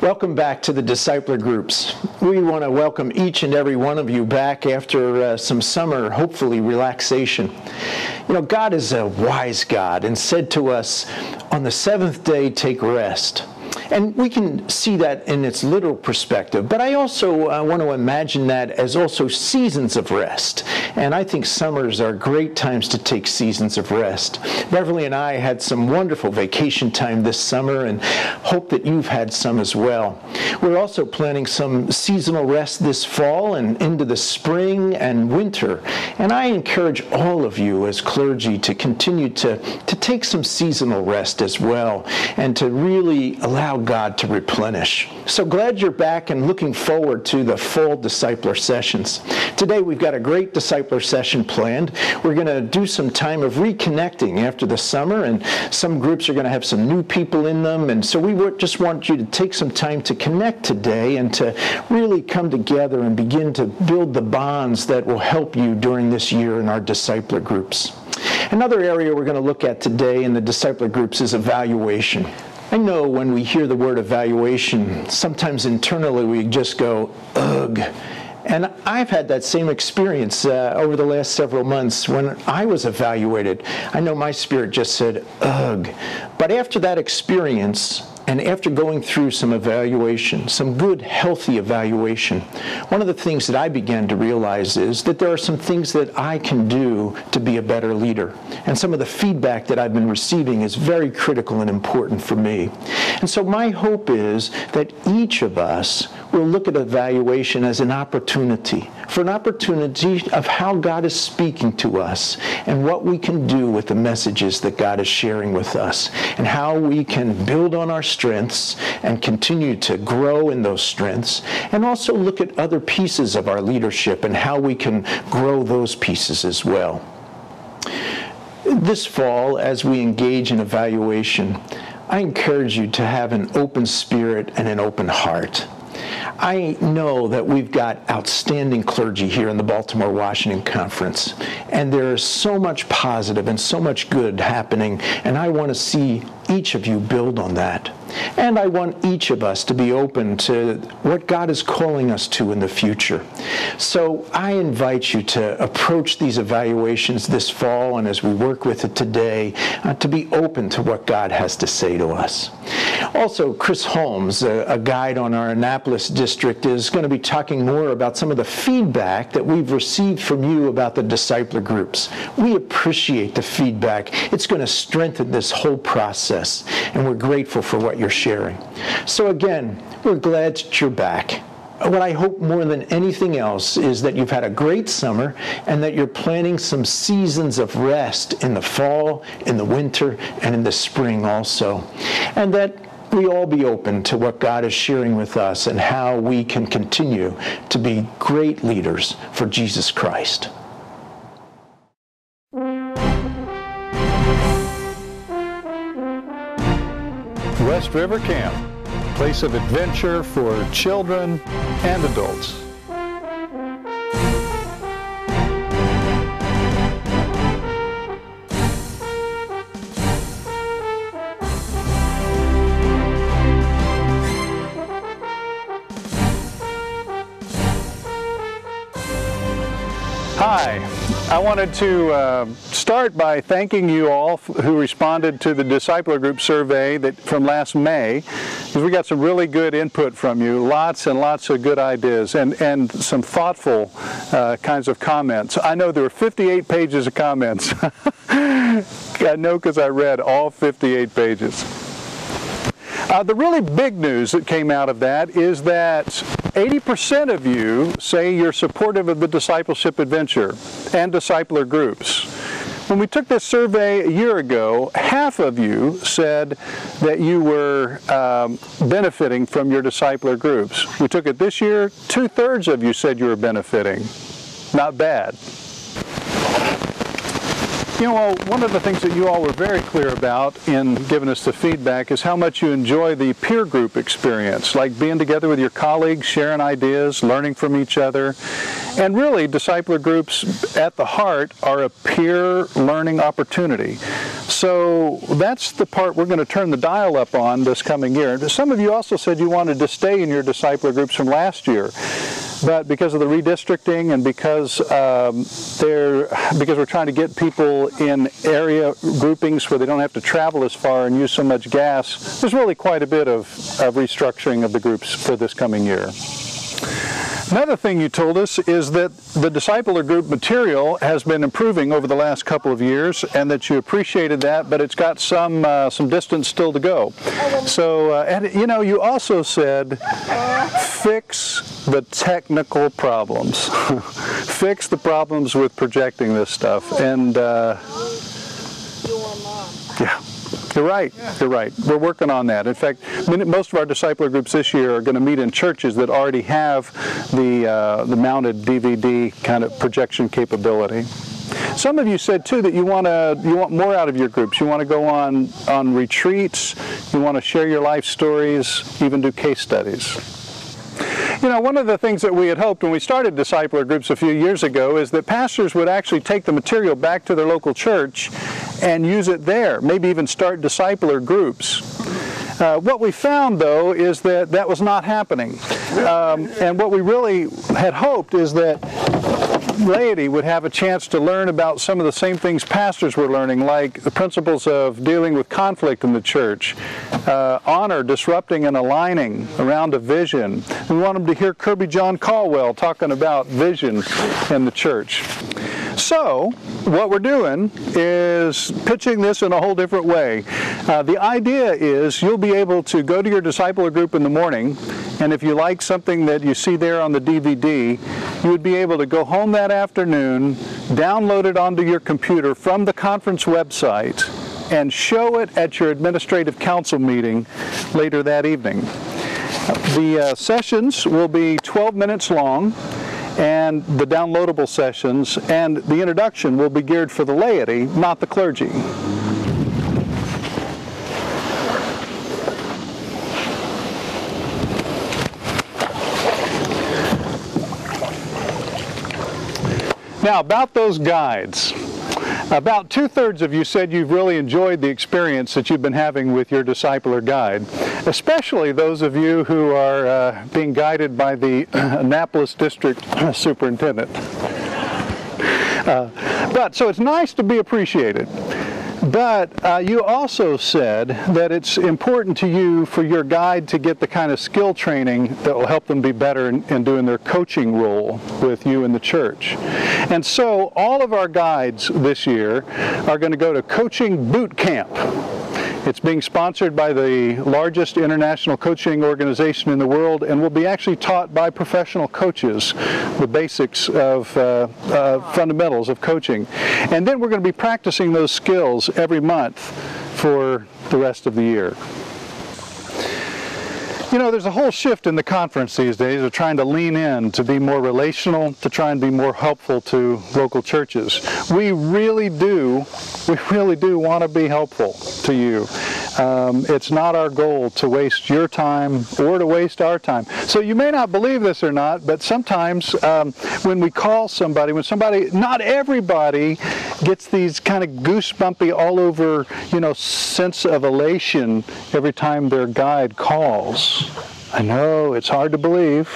Welcome back to the Discipler Groups. We want to welcome each and every one of you back after some summer, hopefully, relaxation. You know, God is a wise God and said to us, on the seventh day, take rest. And we can see that in its literal perspective, but I also want to imagine that as also seasons of rest. And I think summers are great times to take seasons of rest. Beverly and I had some wonderful vacation time this summer and hope that you've had some as well. We're also planning some seasonal rest this fall and into the spring and winter. And I encourage all of you as clergy to continue to take some seasonal rest as well and to really allow God to replenish. So glad you're back and looking forward to the fall Discipler sessions. Today we've got a great Discipler session planned. We're going to do some time of reconnecting after the summer, and some groups are going to have some new people in them, and so we just want you to take some time to connect today and to really come together and begin to build the bonds that will help you during this year in our Discipler groups. Another area we're going to look at today in the Discipler groups is evaluation. I know when we hear the word evaluation, sometimes internally we just go, ugh. And I've had that same experience over the last several months when I was evaluated. I know my spirit just said, ugh. But after that experience, and after going through some evaluation, some good, healthy evaluation, one of the things that I began to realize is that there are some things that I can do to be a better leader. And some of the feedback that I've been receiving is very critical and important for me. And so my hope is that each of us will look at evaluation as an opportunity of how God is speaking to us and what we can do with the messages that God is sharing with us and how we can build on our strengths and continue to grow in those strengths, and also look at other pieces of our leadership and how we can grow those pieces as well. This fall, as we engage in evaluation, I encourage you to have an open spirit and an open heart. I know that we've got outstanding clergy here in the Baltimore-Washington Conference, and there is so much positive and so much good happening, and I want to see each of you build on that. And I want each of us to be open to what God is calling us to in the future. So I invite you to approach these evaluations this fall, and as we work with it today, to be open to what God has to say to us. Also, Chris Holmes, a guide on our Annapolis district, is going to be talking more about some of the feedback that we've received from you about the Discipler groups. We appreciate the feedback. It's going to strengthen this whole process, and we're grateful for what you're sharing. So again, we're glad that you're back. What I hope more than anything else is that you've had a great summer and that you're planning some seasons of rest in the fall, in the winter, and in the spring also. And that we all be open to what God is sharing with us and how we can continue to be great leaders for Jesus Christ. West River Camp, place of adventure for children and adults. Hi, I wanted to start by thanking you all who responded to the Discipler Group survey from last May, because we got some really good input from you, lots and lots of good ideas, and some thoughtful kinds of comments. I know there were 58 pages of comments. I know because I read all 58 pages. The really big news that came out of that is that 80% of you say you're supportive of the discipleship adventure and discipler groups. When we took this survey a year ago, half of you said that you were benefiting from your discipler groups. We took it this year, 2/3 of you said you were benefiting. Not bad. You know, one of the things that you all were very clear about in giving us the feedback is how much you enjoy the peer group experience, like being together with your colleagues, sharing ideas, learning from each other. And really, discipler groups at the heart are a peer learning opportunity. So that's the part we're going to turn the dial up on this coming year. Some of you also said you wanted to stay in your discipler groups from last year. But because of the redistricting and because we're trying to get people in area groupings where they don't have to travel as far and use so much gas, there's really quite a bit of restructuring of the groups for this coming year. Another thing you told us is that the discipler group material has been improving over the last couple of years, and that you appreciated that, but it's got some distance still to go. So, and you know, you also said, fix the technical problems. Fix the problems with projecting this stuff. And yeah. You're right. You're right. We're working on that. In fact, most of our discipler groups this year are going to meet in churches that already have the mounted DVD kind of projection capability. Some of you said too that you want more out of your groups. You want to go on retreats. You want to share your life stories, even do case studies. You know, one of the things that we had hoped when we started discipler groups a few years ago is that pastors would actually take the material back to their local church and use it there, maybe even start discipler groups. What we found, though, is that that was not happening. And what we really had hoped is that laity would have a chance to learn about some of the same things pastors were learning, like the principles of dealing with conflict in the church, honor, disrupting and aligning around a vision. We want them to hear Kirby John Caldwell talking about vision in the church. So what we're doing is pitching this in a whole different way. The idea is you'll be able to go to your discipler group in the morning, and if you like something that you see there on the DVD, you would be able to go home that afternoon, download it onto your computer from the conference website, and show it at your administrative council meeting later that evening. The sessions will be 12 minutes long, and the downloadable sessions and the introduction will be geared for the laity, not the clergy. Now, about those guides. About 2/3 of you said you've really enjoyed the experience that you've been having with your discipler guide, especially those of you who are being guided by the Annapolis District Superintendent. So it's nice to be appreciated. But you also said that it's important to you for your guide to get the kind of skill training that will help them be better in doing their coaching role with you in the church. And so all of our guides this year are going to go to coaching boot camp. It's being sponsored by the largest international coaching organization in the world, and will be actually taught by professional coaches, the basics of fundamentals of coaching. And then we're going to be practicing those skills every month for the rest of the year. You know, there's a whole shift in the conference these days of trying to lean in to be more relational, to try and be more helpful to local churches. We really do want to be helpful to you. It's not our goal to waste your time or to waste our time. So you may not believe this or not, but sometimes when we call somebody, not everybody gets these kind of goosebumpy all over, sense of elation every time their guide calls. I know, it's hard to believe.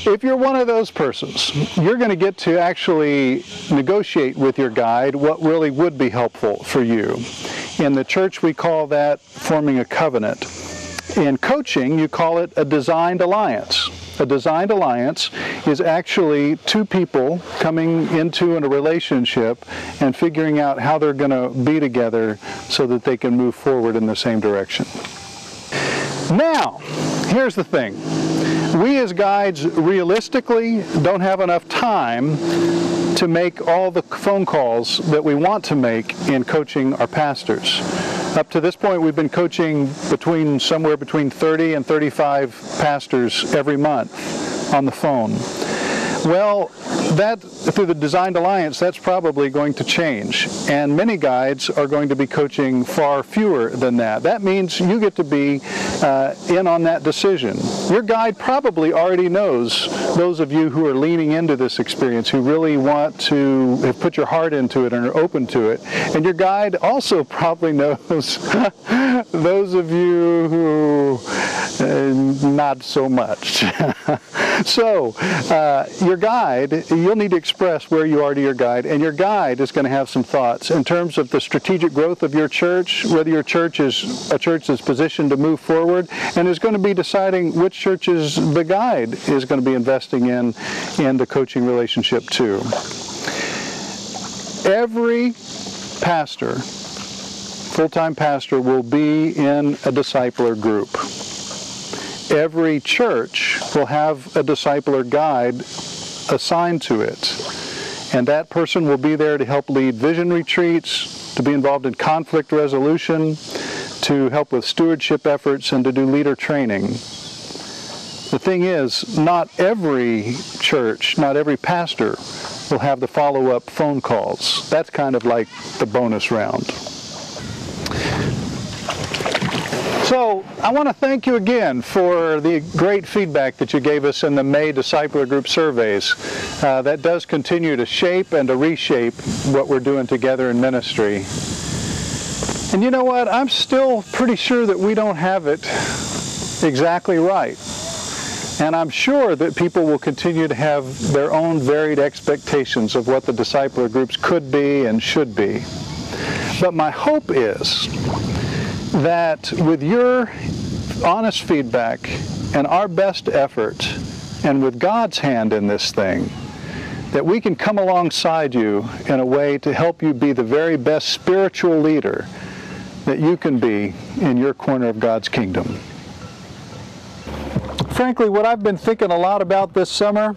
If you're one of those persons, you're going to get to actually negotiate with your guide what really would be helpful for you. In the church, we call that forming a covenant. In coaching, you call it a designed alliance. A designed alliance is actually two people coming into a relationship and figuring out how they're going to be together so that they can move forward in the same direction. Now, here's the thing. We as guides realistically don't have enough time to make all the phone calls that we want to make in coaching our pastors. Up to this point, we've been coaching somewhere between 30 and 35 pastors every month on the phone. Well, that, through the Designed Alliance, that's probably going to change. And many guides are going to be coaching far fewer than that. That means you get to be in on that decision. Your guide probably already knows those of you who are leaning into this experience, who really want to have put your heart into it and are open to it. And your guide also probably knows those of you who not so much. So your guide, you'll need to express where you are to your guide, and your guide is going to have some thoughts in terms of the strategic growth of your church, whether your church is a church that's positioned to move forward, and is going to be deciding which churches the guide is going to be investing in the coaching relationship to. Every pastor, full-time pastor, will be in a discipler group. Every church will have a discipler guide assigned to it. And that person will be there to help lead vision retreats, to be involved in conflict resolution, to help with stewardship efforts, and to do leader training. The thing is, not every church, not every pastor will have the follow-up phone calls. That's kind of like the bonus round. So I want to thank you again for the great feedback that you gave us in the May Discipler Group surveys. That does continue to shape and to reshape what we're doing together in ministry. And you know what? I'm still pretty sure that we don't have it exactly right. And I'm sure that people will continue to have their own varied expectations of what the discipler groups could be and should be. But my hope is that with your honest feedback and our best effort, and with God's hand in this thing, that we can come alongside you in a way to help you be the very best spiritual leader that you can be in your corner of God's kingdom. Frankly, what I've been thinking a lot about this summer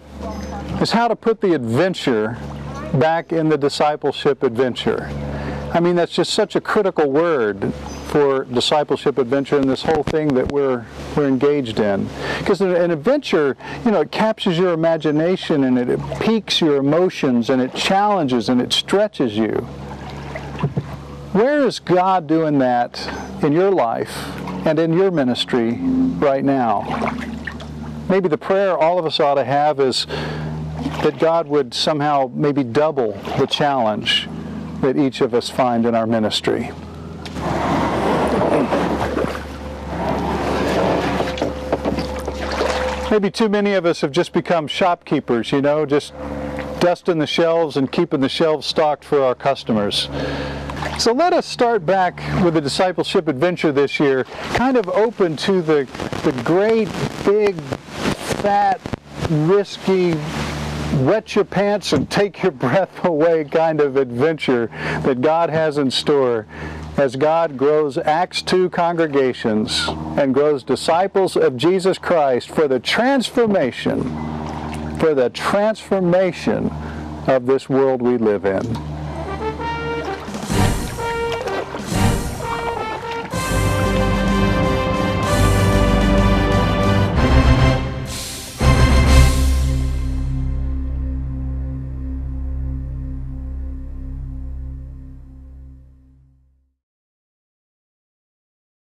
is how to put the adventure back in the discipleship adventure. I mean, that's just such a critical word for discipleship adventure and this whole thing that we're engaged in. Because an adventure, it captures your imagination, and it piques your emotions, and it challenges and it stretches you. Where is God doing that in your life and in your ministry right now? Maybe the prayer all of us ought to have is that God would somehow maybe double the challenge that each of us find in our ministry. Maybe too many of us have just become shopkeepers, just dusting the shelves and keeping the shelves stocked for our customers. So let us start back with the discipleship adventure this year, kind of open to the great, big, fat, risky, wet your pants and take your breath away kind of adventure that God has in store as God grows Acts 2 congregations and grows disciples of Jesus Christ for the transformation of this world we live in.